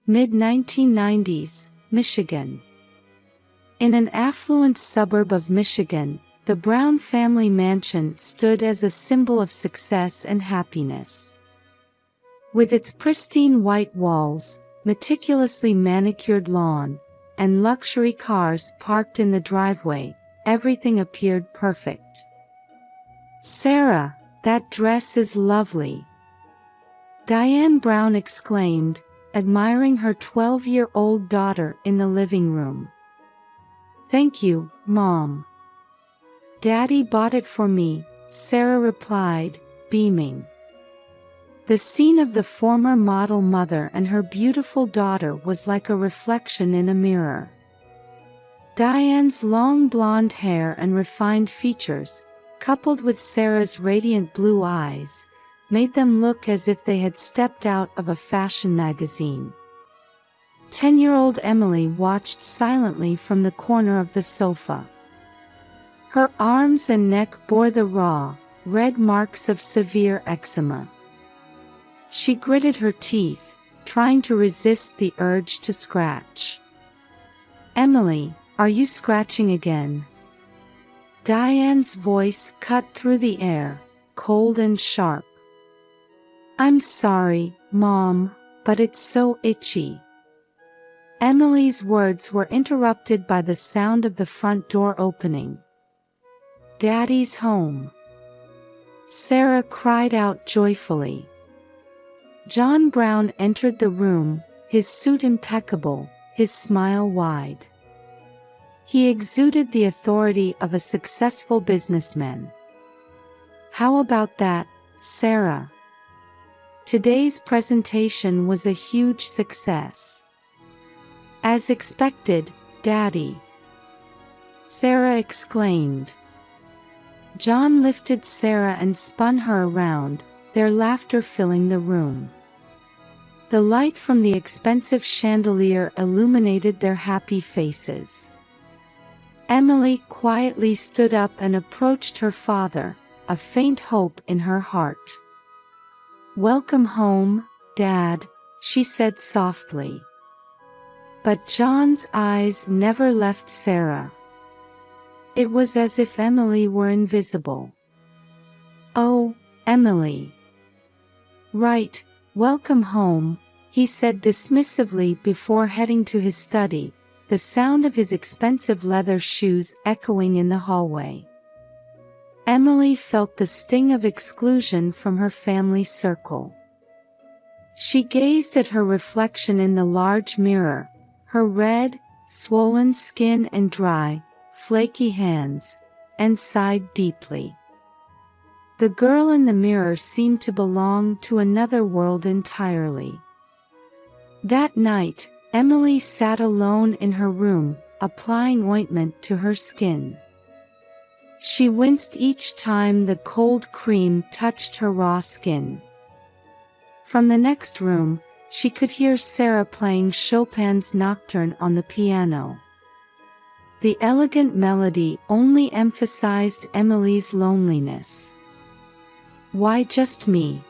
mid-1990s, Michigan. In an affluent suburb of Michigan, the Brown family mansion stood as a symbol of success and happiness. With its pristine white walls, meticulously manicured lawn, and luxury cars parked in the driveway, everything appeared perfect. "Sarah, that dress is lovely," Diane Brown exclaimed, admiring her 12-year-old daughter in the living room. "Thank you, Mom. Daddy bought it for me," Sarah replied, beaming. The scene of the former model mother and her beautiful daughter was like a reflection in a mirror. Diane's long blonde hair and refined features, coupled with Sarah's radiant blue eyes, made them look as if they had stepped out of a fashion magazine. 10-year-old Emily watched silently from the corner of the sofa. Her arms and neck bore the raw, red marks of severe eczema. She gritted her teeth, trying to resist the urge to scratch. "Emily, are you scratching again?" Diane's voice cut through the air, cold and sharp. "I'm sorry, Mom, but it's so itchy." Emily's words were interrupted by the sound of the front door opening. "Daddy's home!" Sarah cried out joyfully. John Brown entered the room, his suit impeccable, his smile wide. He exuded the authority of a successful businessman. "How about that, Sarah? Today's presentation was a huge success." "As expected, Daddy," Sarah exclaimed. John lifted Sarah and spun her around, their laughter filling the room. The light from the expensive chandelier illuminated their happy faces. Emily quietly stood up and approached her father, a faint hope in her heart. "Welcome home, Dad," she said softly. But John's eyes never left Sarah. It was as if Emily were invisible. "Oh, Emily." "Right, welcome home," he said dismissively before heading to his study, the sound of his expensive leather shoes echoing in the hallway. Emily felt the sting of exclusion from her family circle. She gazed at her reflection in the large mirror, her red, swollen skin and dry, flaky hands, and sighed deeply. The girl in the mirror seemed to belong to another world entirely. That night, Emily sat alone in her room, applying ointment to her skin. She winced each time the cold cream touched her raw skin. From the next room, she could hear Sarah playing Chopin's Nocturne on the piano. The elegant melody only emphasized Emily's loneliness. "Why just me?"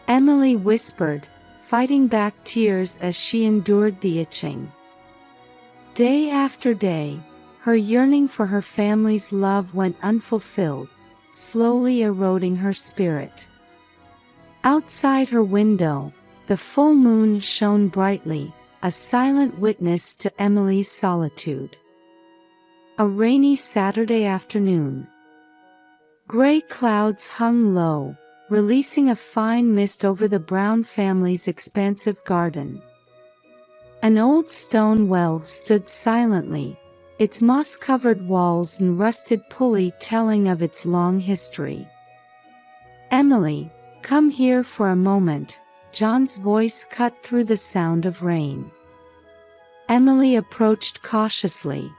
Emily whispered, fighting back tears as she endured the itching. Day after day, her yearning for her family's love went unfulfilled, slowly eroding her spirit. Outside her window, the full moon shone brightly, a silent witness to Emily's solitude. A rainy Saturday afternoon. Gray clouds hung low, releasing a fine mist over the Brown family's expansive garden. An old stone well stood silently, its moss-covered walls and rusted pulley telling of its long history. "Emily, come here for a moment," John's voice cut through the sound of rain. Emily approached cautiously.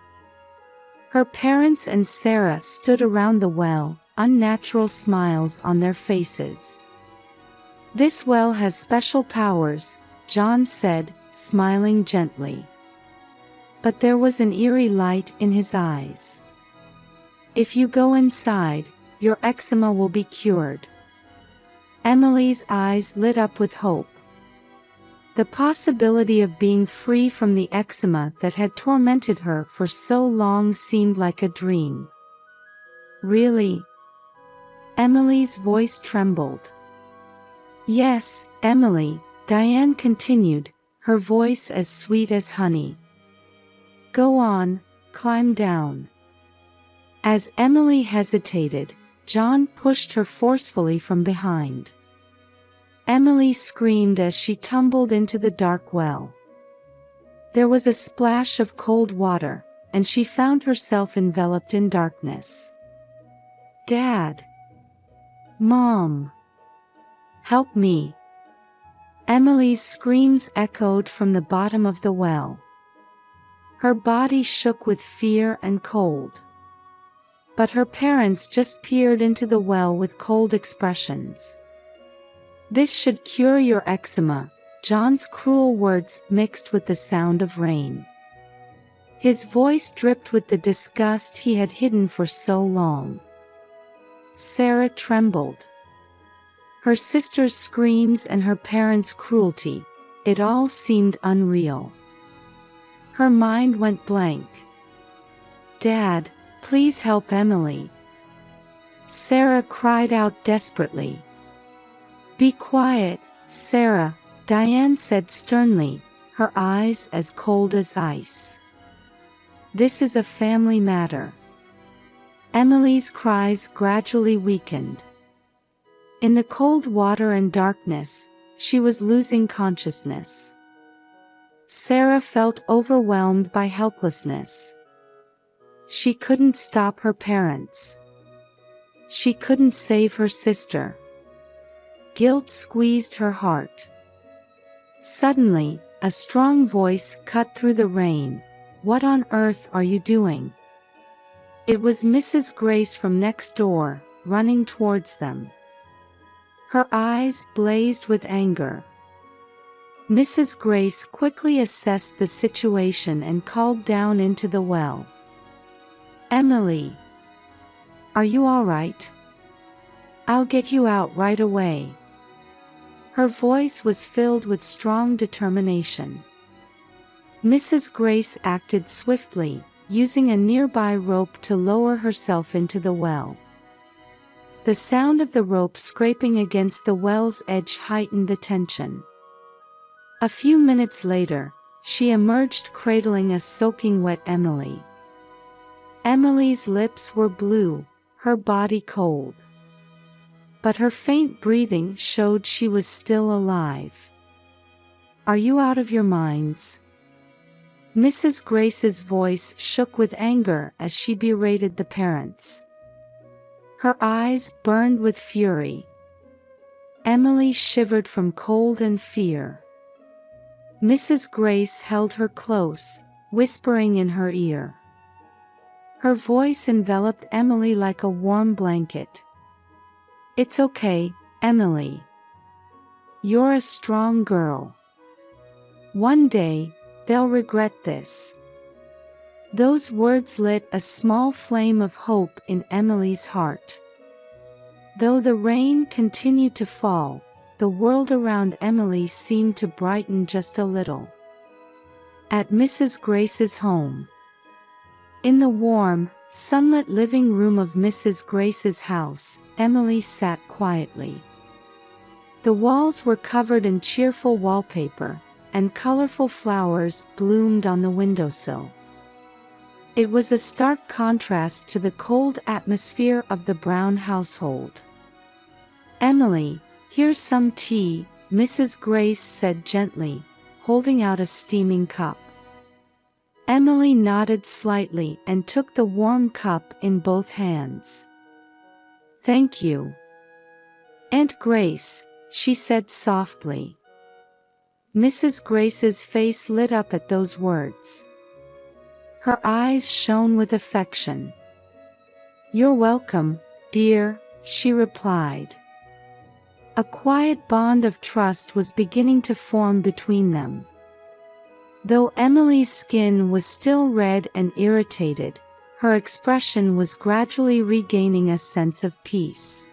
Her parents and Sarah stood around the well, unnatural smiles on their faces. "This well has special powers," John said, smiling gently. But there was an eerie light in his eyes. "If you go inside, your eczema will be cured." Emily's eyes lit up with hope. The possibility of being free from the eczema that had tormented her for so long seemed like a dream. Really? Emily's voice trembled. Yes, Emily, Diane continued, her voice as sweet as honey. Go on, climb down. As Emily hesitated, John pushed her forcefully from behind. Emily screamed as she tumbled into the dark well. There was a splash of cold water, and she found herself enveloped in darkness. Dad! Mom! Help me! Emily's screams echoed from the bottom of the well. Her body shook with fear and cold. But her parents just peered into the well with cold expressions. This should cure your eczema, John's cruel words mixed with the sound of rain. His voice dripped with the disgust he had hidden for so long. Sarah trembled. Her sister's screams and her parents' cruelty, it all seemed unreal. Her mind went blank. Dad, please help Emily. Sarah cried out desperately. Be quiet, Sarah, Diane said sternly, her eyes as cold as ice. This is a family matter. Emily's cries gradually weakened. In the cold water and darkness, she was losing consciousness. Sarah felt overwhelmed by helplessness. She couldn't stop her parents. She couldn't save her sister. Guilt squeezed her heart. Suddenly, a strong voice cut through the rain. What on earth are you doing? It was Mrs. Grace from next door, running towards them. Her eyes blazed with anger. Mrs. Grace quickly assessed the situation and called down into the well. Emily! Are you all right? I'll get you out right away. Her voice was filled with strong determination. Mrs. Grace acted swiftly, using a nearby rope to lower herself into the well. The sound of the rope scraping against the well's edge heightened the tension. A few minutes later, she emerged cradling a soaking wet Emily. Emily's lips were blue, her body cold. But her faint breathing showed she was still alive. Are you out of your minds? Mrs. Grace's voice shook with anger as she berated the parents. Her eyes burned with fury. Emily shivered from cold and fear. Mrs. Grace held her close, whispering in her ear. Her voice enveloped Emily like a warm blanket. It's okay, Emily. You're a strong girl. One day, they'll regret this. Those words lit a small flame of hope in Emily's heart. Though the rain continued to fall, the world around Emily seemed to brighten just a little. At Mrs. Grace's home. In the warm, sunlit living room of Mrs. Grace's house, Emily sat quietly. The walls were covered in cheerful wallpaper, and colorful flowers bloomed on the windowsill. It was a stark contrast to the cold atmosphere of the Brown household. Emily, here's some tea, Mrs. Grace said gently, holding out a steaming cup. Emily nodded slightly and took the warm cup in both hands. Thank you. Aunt Grace, she said softly. Mrs. Grace's face lit up at those words. Her eyes shone with affection. You're welcome, dear, she replied. A quiet bond of trust was beginning to form between them. Though Emily's skin was still red and irritated, her expression was gradually regaining a sense of peace.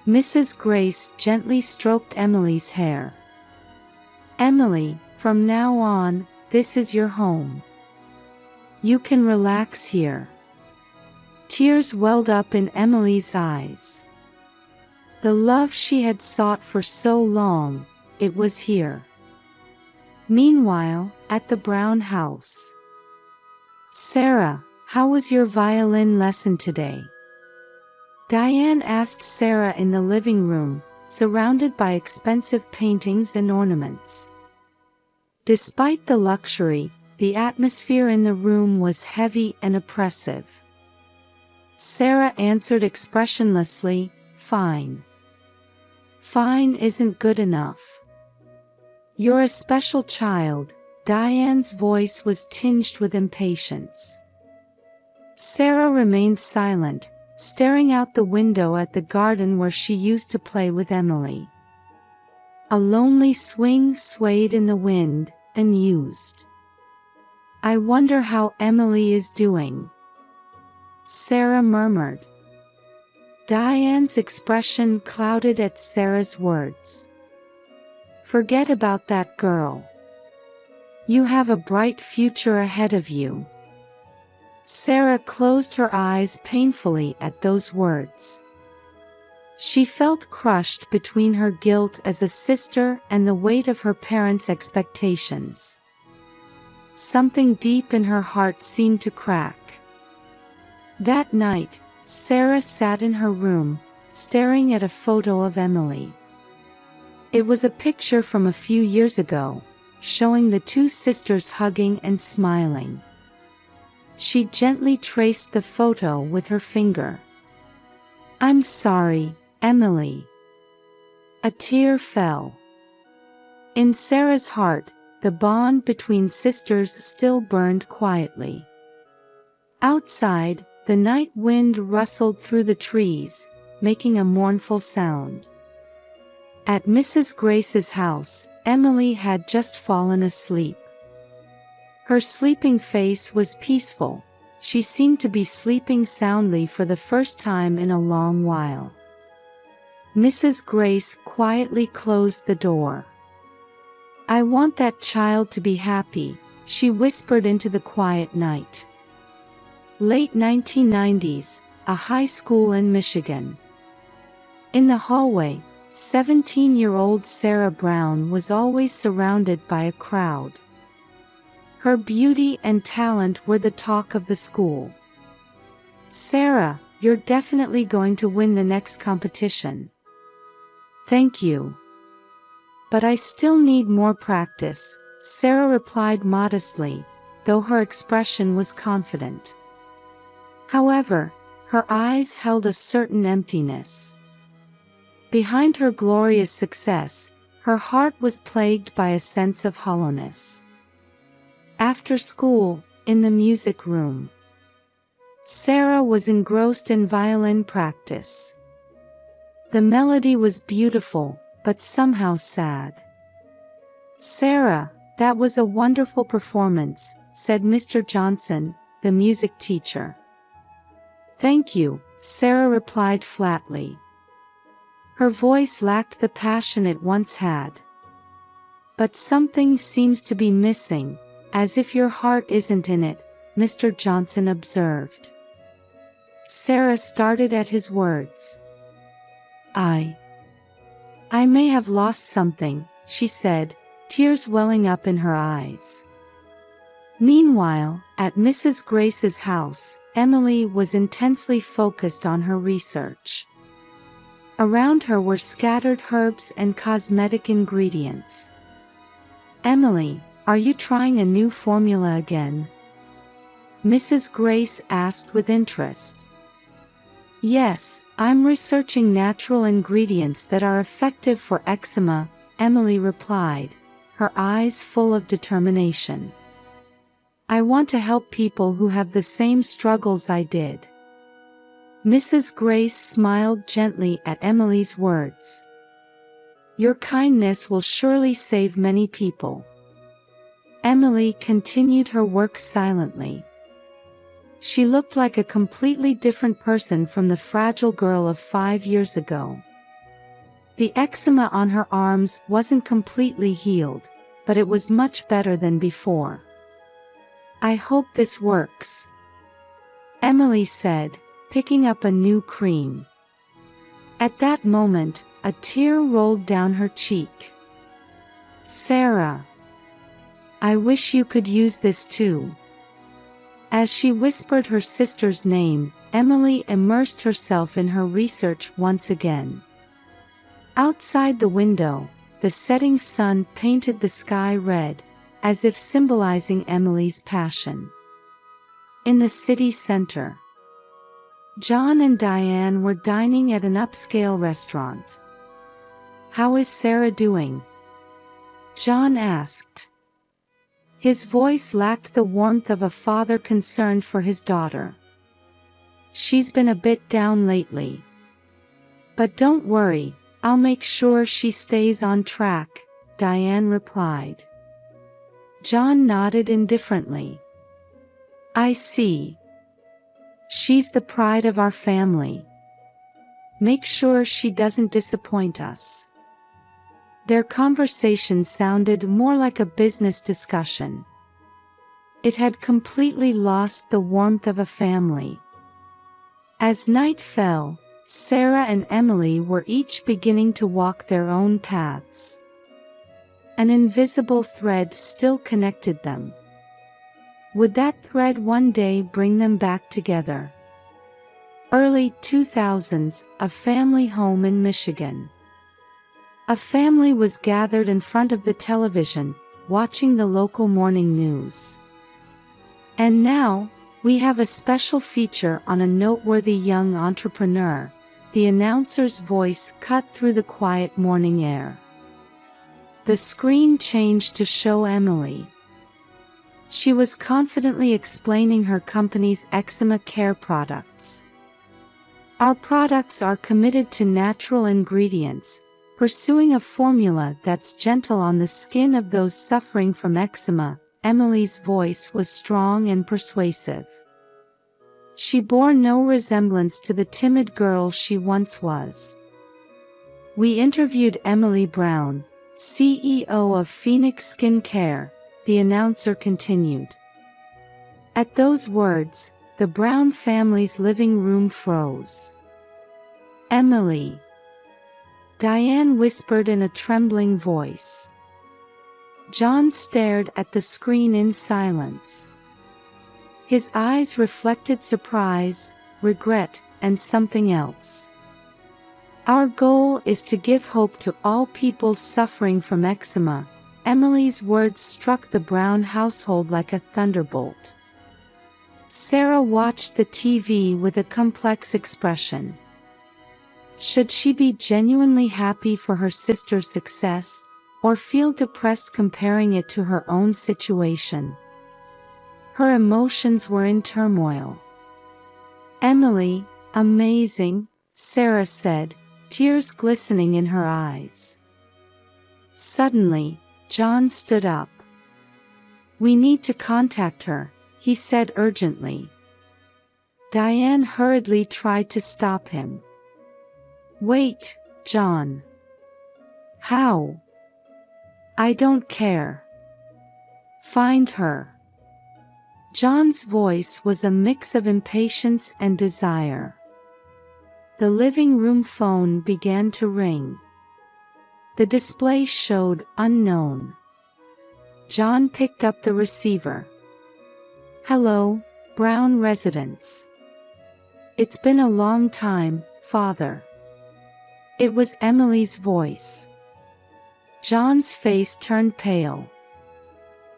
Mrs. Grace gently stroked Emily's hair. Emily, from now on, this is your home. You can relax here." Tears welled up in Emily's eyes. The love she had sought for so long, it was here. Meanwhile, at the Brown house. "Sarah, how was your violin lesson today?" Diane asked Sarah in the living room, surrounded by expensive paintings and ornaments. Despite the luxury, the atmosphere in the room was heavy and oppressive. Sarah answered expressionlessly, "Fine. Fine isn't good enough. You're a special child." Diane's voice was tinged with impatience. Sarah remained silent, staring out the window at the garden where she used to play with Emily. A lonely swing swayed in the wind, unused. "I wonder how Emily is doing," Sarah murmured. Diane's expression clouded at Sarah's words. "Forget about that girl. You have a bright future ahead of you." Sarah closed her eyes painfully at those words. She felt crushed between her guilt as a sister and the weight of her parents' expectations. Something deep in her heart seemed to crack. That night, Sarah sat in her room, staring at a photo of Emily. It was a picture from a few years ago, showing the two sisters hugging and smiling. She gently traced the photo with her finger. "I'm sorry, Emily." A tear fell. In Sarah's heart, the bond between sisters still burned quietly. Outside, the night wind rustled through the trees, making a mournful sound. At Mrs. Grace's house, Emily had just fallen asleep. Her sleeping face was peaceful. She seemed to be sleeping soundly for the first time in a long while. Mrs. Grace quietly closed the door. "I want that child to be happy," she whispered into the quiet night. Late 1990s, a high school in Michigan. In the hallway, 17-year-old Sarah Brown was always surrounded by a crowd. Her beauty and talent were the talk of the school. "Sarah, you're definitely going to win the next competition." "Thank you. But I still need more practice," Sarah replied modestly, though her expression was confident. However, her eyes held a certain emptiness. Behind her glorious success, her heart was plagued by a sense of hollowness. After school, in the music room, Sarah was engrossed in violin practice. The melody was beautiful, but somehow sad. "Sarah, that was a wonderful performance," said Mr. Johnson, the music teacher. "Thank you," Sarah replied flatly. Her voice lacked the passion it once had. "But something seems to be missing, as if your heart isn't in it," Mr. Johnson observed. Sarah started at his words. I may have lost something," she said, tears welling up in her eyes. Meanwhile, at Mrs. Grace's house, Emily was intensely focused on her research. Around her were scattered herbs and cosmetic ingredients. "Emily, are you trying a new formula again?" Mrs. Grace asked with interest. "Yes, I'm researching natural ingredients that are effective for eczema," Emily replied, her eyes full of determination. "I want to help people who have the same struggles I did." Mrs. Grace smiled gently at Emily's words. "Your kindness will surely save many people." Emily continued her work silently. She looked like a completely different person from the fragile girl of 5 years ago. The eczema on her arms wasn't completely healed, but it was much better than before. I hope this works, Emily said, picking up a new cream. At that moment, a tear rolled down her cheek. Sarah, I wish you could use this too. As she whispered her sister's name, Emily immersed herself in her research once again. Outside the window, the setting sun painted the sky red, as if symbolizing Emily's passion. In the city center, John and Diane were dining at an upscale restaurant. How is Sarah doing? John asked. His voice lacked the warmth of a father concerned for his daughter. She's been a bit down lately. But don't worry, I'll make sure she stays on track, Diane replied. John nodded indifferently. I see. She's the pride of our family. Make sure she doesn't disappoint us. Their conversation sounded more like a business discussion. It had completely lost the warmth of a family. As night fell, Sarah and Emily were each beginning to walk their own paths. An invisible thread still connected them. Would that thread one day bring them back together? Early 2000s, a family home in Michigan. A family was gathered in front of the television, watching the local morning news. And now, we have a special feature on a noteworthy young entrepreneur. The announcer's voice cut through the quiet morning air. The screen changed to show Emily. She was confidently explaining her company's eczema care products. Our products are committed to natural ingredients, pursuing a formula that's gentle on the skin of those suffering from eczema. Emily's voice was strong and persuasive. She bore no resemblance to the timid girl she once was. We interviewed Emily Brown, CEO of Phoenix Skin Care, the announcer continued. At those words, the Brown family's living room froze. Emily, Diane whispered in a trembling voice. John stared at the screen in silence. His eyes reflected surprise, regret, and something else. Our goal is to give hope to all people suffering from eczema. Emily's words struck the Brown household like a thunderbolt. Sarah watched the TV with a complex expression. Should she be genuinely happy for her sister's success, or feel depressed comparing it to her own situation? Her emotions were in turmoil. Emily, amazing, Sarah said, tears glistening in her eyes. Suddenly, John stood up. We need to contact her, he said urgently. Diane hurriedly tried to stop him. Wait, John. How? I don't care. Find her. John's voice was a mix of impatience and desire. The living room phone began to ring. The display showed unknown. John picked up the receiver. Hello, Brown residence. It's been a long time, Father. It was Emily's voice. John's face turned pale.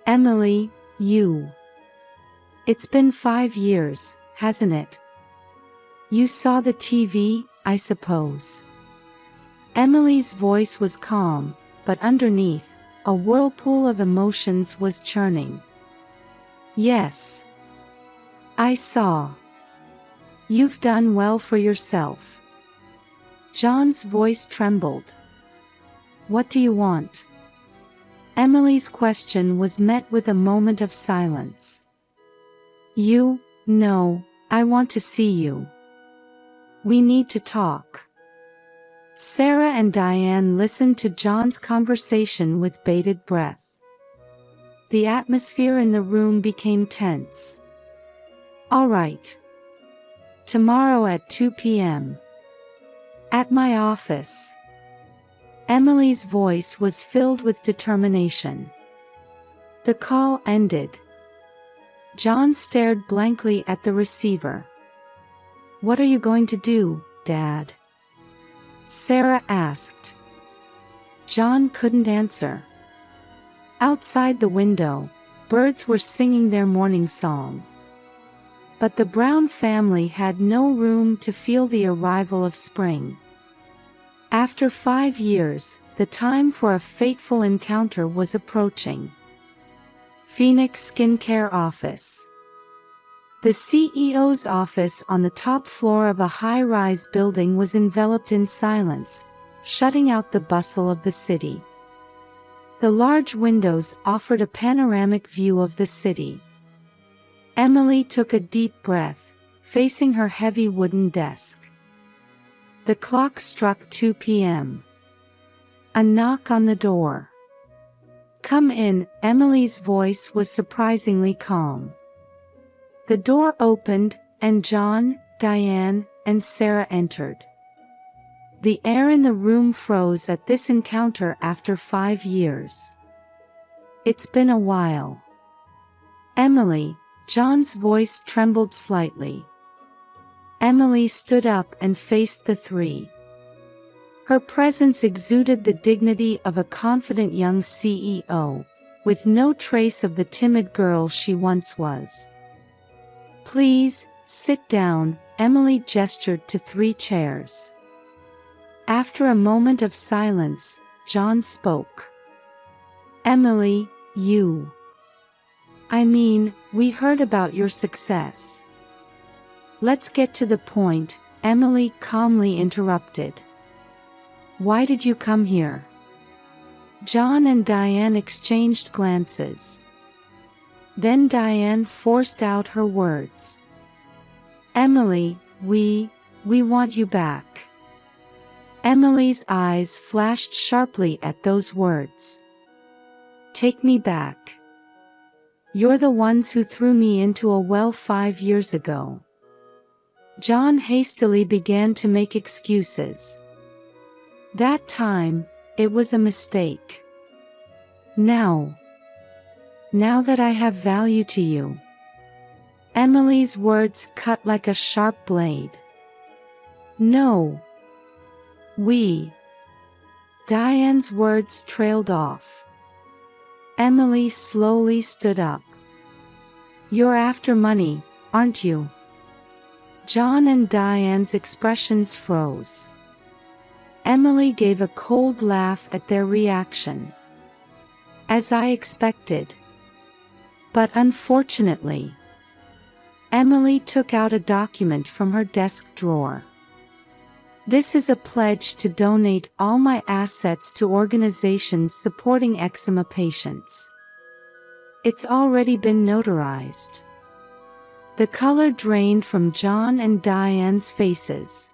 Emily, you. It's been 5 years, hasn't it? You saw the TV, I suppose. Emily's voice was calm, but underneath, a whirlpool of emotions was churning. Yes. I saw. You've done well for yourself. John's voice trembled. What do you want? Emily's question was met with a moment of silence. No, I want to see you. We need to talk. Sarah and Diane listened to John's conversation with bated breath. The atmosphere in the room became tense. "All right. Tomorrow at 2 p.m. At my office." Emily's voice was filled with determination. The call ended. John stared blankly at the receiver. "What are you going to do, Dad?" Sarah asked. John couldn't answer. Outside the window, birds were singing their morning song. But the Brown family had no room to feel the arrival of spring. After 5 years, the time for a fateful encounter was approaching. Phoenix Skincare Office. The CEO's office on the top floor of a high-rise building was enveloped in silence, shutting out the bustle of the city. The large windows offered a panoramic view of the city. Emily took a deep breath, facing her heavy wooden desk. The clock struck 2 p.m. A knock on the door. "Come in," Emily's voice was surprisingly calm. The door opened, and John, Diane, and Sarah entered. The air in the room froze at this encounter after 5 years. "It's been a while." "Emily," John's voice trembled slightly. Emily stood up and faced the three. Her presence exuded the dignity of a confident young CEO, with no trace of the timid girl she once was. "Please, sit down," Emily gestured to 3 chairs. After a moment of silence, John spoke. "Emily, we heard about your success." "Let's get to the point," Emily calmly interrupted. "Why did you come here?" John and Diane exchanged glances. Then Diane forced out her words. "Emily, we want you back." Emily's eyes flashed sharply at those words. "Take me back. You're the ones who threw me into a well 5 years ago." John hastily began to make excuses. "That time, it was a mistake. Now that I have value to you." Emily's words cut like a sharp blade. "No. Diane's words trailed off. Emily slowly stood up. "You're after money, aren't you?" John and Diane's expressions froze. Emily gave a cold laugh at their reaction. "As I expected. But unfortunately." Emily took out a document from her desk drawer. "This is a pledge to donate all my assets to organizations supporting eczema patients. It's already been notarized." The color drained from John and Diane's faces.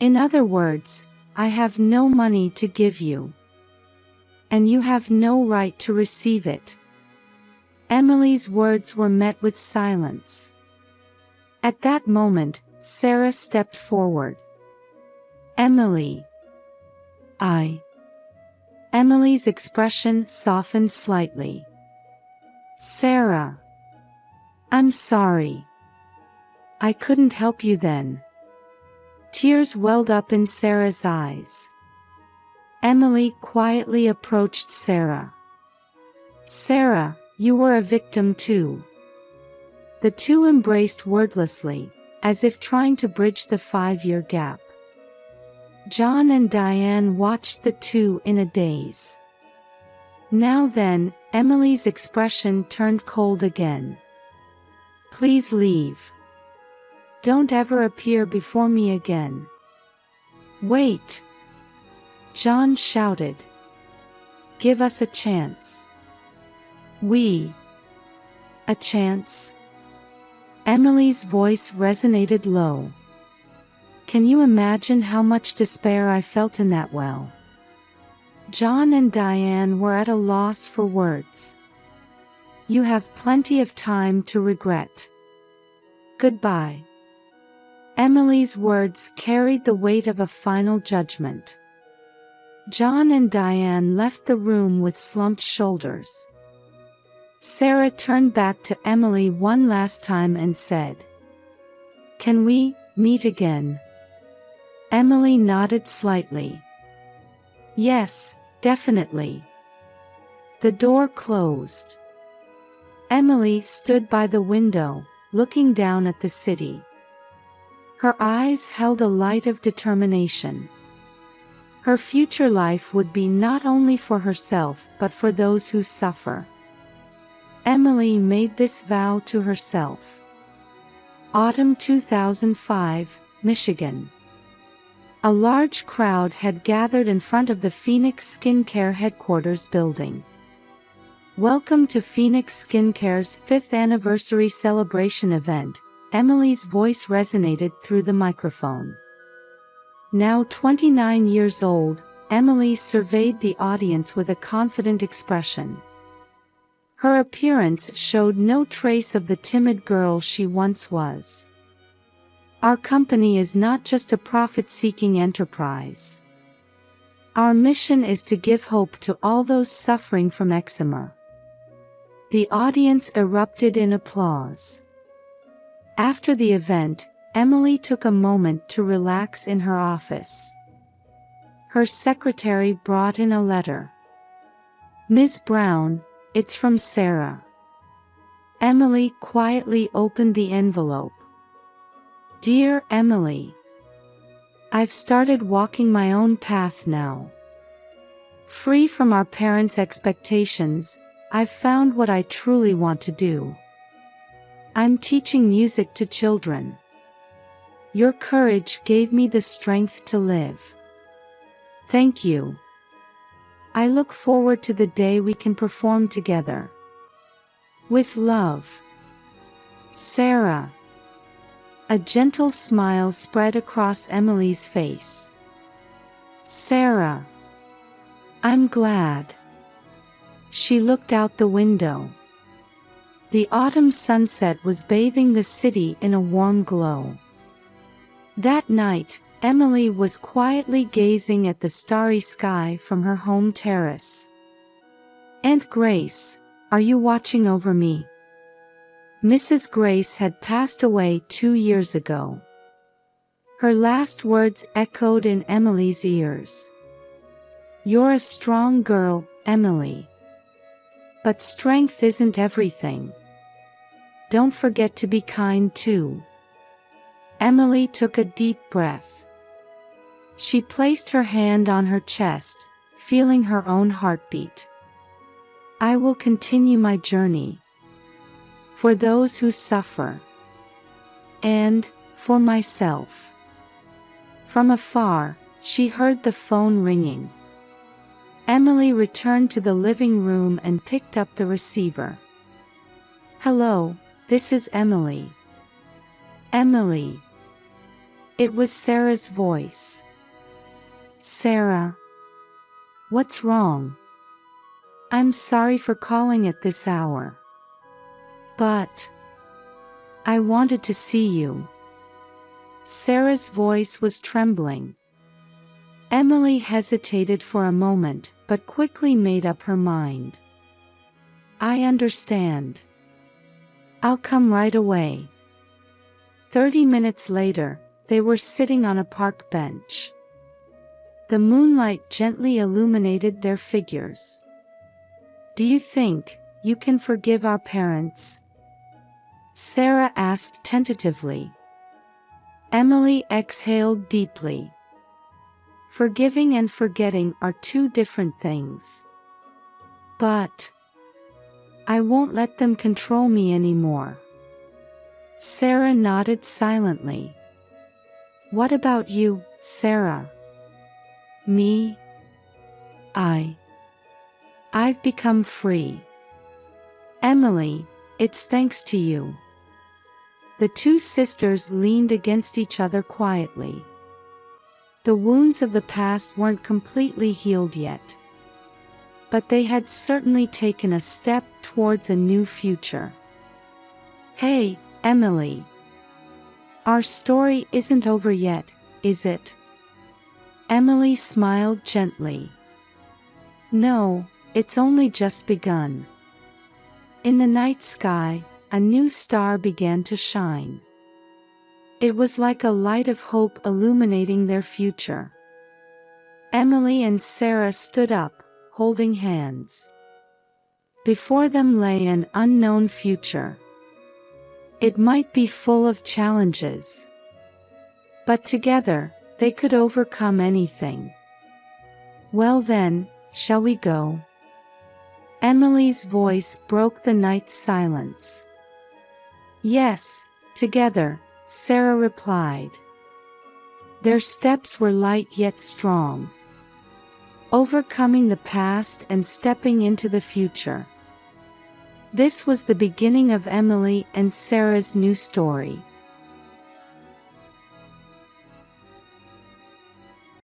"In other words, I have no money to give you. And you have no right to receive it." Emily's words were met with silence. At that moment, Sarah stepped forward. "Emily, Emily's expression softened slightly. "Sarah, I'm sorry. I couldn't help you then." Tears welled up in Sarah's eyes. Emily quietly approached Sarah. "Sarah, you were a victim too." The two embraced wordlessly, as if trying to bridge the 5-year gap. John and Diane watched the two in a daze. Now then, Emily's expression turned cold again. "Please leave. Don't ever appear before me again." "Wait!" John shouted. "Give us a chance." A chance?" Emily's voice resonated low. "Can you imagine how much despair I felt in that well?" John and Diane were at a loss for words. You have plenty of time to regret. Goodbye. Emily's words carried the weight of a final judgment. John and Diane left the room with slumped shoulders. Sarah turned back to Emily one last time and said, "Can we meet again?" Emily nodded slightly. "Yes, definitely." The door closed. Emily stood by the window, looking down at the city. Her eyes held a light of determination. Her future life would be not only for herself but for those who suffer. Emily made this vow to herself. Autumn 2005, Michigan. A large crowd had gathered in front of the Phoenix Skincare headquarters building. "Welcome to Phoenix Skincare's 5th anniversary celebration event," Emily's voice resonated through the microphone. Now 29 years old, Emily surveyed the audience with a confident expression. Her appearance showed no trace of the timid girl she once was. "Our company is not just a profit-seeking enterprise. Our mission is to give hope to all those suffering from eczema." The audience erupted in applause. After the event, Emily took a moment to relax in her office. Her secretary brought in a letter. "Ms. Brown, it's from Sarah." Emily quietly opened the envelope. "Dear Emily, I've started walking my own path now. Free from our parents' expectations, I've found what I truly want to do. I'm teaching music to children. Your courage gave me the strength to live. Thank you. I look forward to the day we can perform together. With love, Sarah." A gentle smile spread across Emily's face. "Sarah, I'm glad." She looked out the window. The autumn sunset was bathing the city in a warm glow. That night, Emily was quietly gazing at the starry sky from her home terrace. "Aunt Grace, are you watching over me?" Mrs. Grace had passed away 2 years ago. Her last words echoed in Emily's ears. "You're a strong girl, Emily. But strength isn't everything. Don't forget to be kind too." Emily took a deep breath. She placed her hand on her chest, feeling her own heartbeat. "I will continue my journey. For those who suffer. And, for myself." From afar, she heard the phone ringing. Emily returned to the living room and picked up the receiver. "Hello, this is Emily." "Emily." It was Sarah's voice. "Sarah. What's wrong? I'm sorry for calling at this hour. But I wanted to see you." Sarah's voice was trembling. Emily hesitated for a moment, but quickly made up her mind. "I understand. I'll come right away." 30 minutes later, they were sitting on a park bench. The moonlight gently illuminated their figures. "Do you think you can forgive our parents?" Sarah asked tentatively. Emily exhaled deeply. "Forgiving and forgetting are two different things. But I won't let them control me anymore." Sarah nodded silently. "What about you, Sarah?" "Me? I've become free. Emily, it's thanks to you." The two sisters leaned against each other quietly. The wounds of the past weren't completely healed yet. but they had certainly taken a step towards a new future. Hey, Emily. Our story isn't over yet, is it? Emily smiled gently. No, it's only just begun. In the night sky, a new star began to shine. It was like a light of hope illuminating their future. Emily and Sarah stood up, holding hands. Before them lay an unknown future. It might be full of challenges. But together, they could overcome anything. Well then, shall we go? Emily's voice broke the night's silence. Yes, together, Sarah replied. Their steps were light yet strong. Overcoming the past and stepping into the future. This was the beginning of Emily and Sarah's new story.